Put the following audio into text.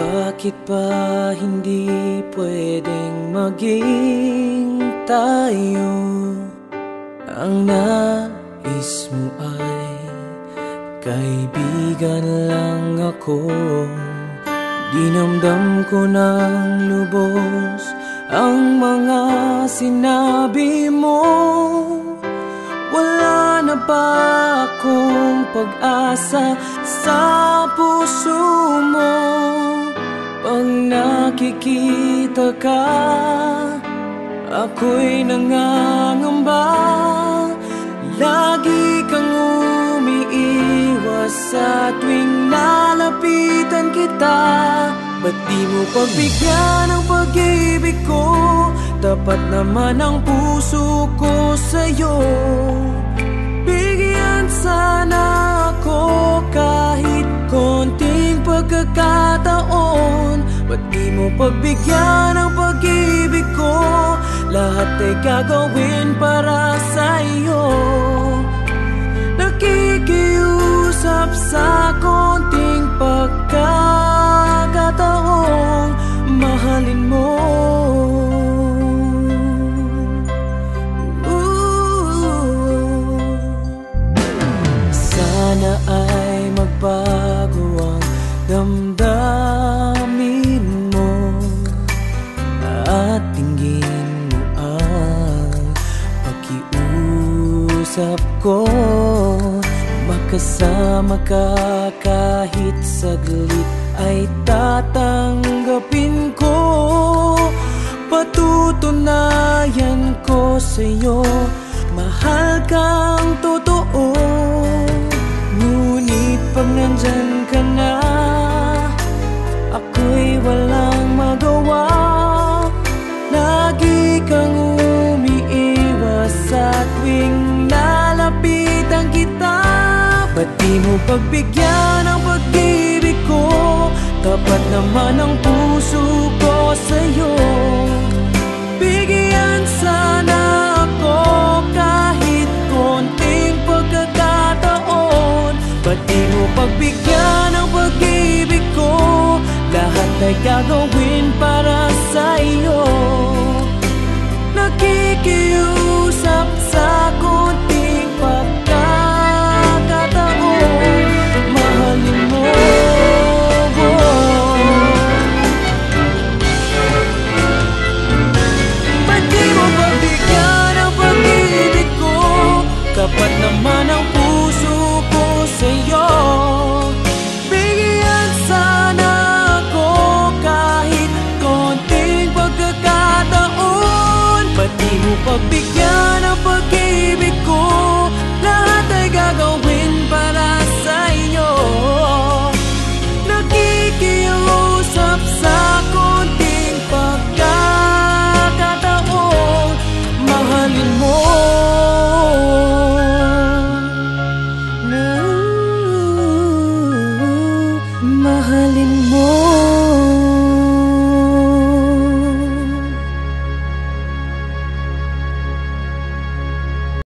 Bakit ba hindi pwedeng maging tayo? Ang nais mo ay kaibigan lang ako. Dinamdam ko ng lubos ang mga sinabi mo. Wala na ba akong pag-asa sa puso mo? Pag nakikita ka, ako'y nangangamba. Lagi kang umiiwas sa tuwing lalapitan kita. Ba't di mo pagbigyan ang pag-ibig ko? Tapat naman ang puso ko sa'yo. Bigyan sana ako kahit konting pagkakataon. Ba't di mo pagbigyan ang pag-ibig ko? Lahat ay gagawin para sa'yo. Nakikiusap sa konting pagkakataong mahalin mo. Sana ay magbago ang damdamin mo at tingin mo ang pakiusap ko. Makasama ka kahit saglit ay tatanggapin ko. Patutunayan ko sa'yo, mahal kang totoo. Ngunit pag nandyan ka na, ako'y walang magawa. Lagi kang umiiwas sa tuwing lalapitan kita. Ba't di mo pagbigyan ang pag-ibig ko? Tapat naman ang puso ko sa'yo. Bigyan sana ako kahit konting pagkakataon. Ba't di mo pagbigyan ang pag-ibig ko? Lahat ay gagawin para sa'yo. Nakikiusap sa konting pagkakataon, mahalin mo. Ba't di mo pagbigyan ang pag-ibig ko? Kapat naman ang puso ko sa'yo. Bigyan sana ako kahit konting pagkakataon. Ba't di mo pagbigyan ang pag-ibig ko? Lahat ay gagawin para sa'yo. Nakikiusap sa konting pagkakataon, mahalin mo. Mahalin mo.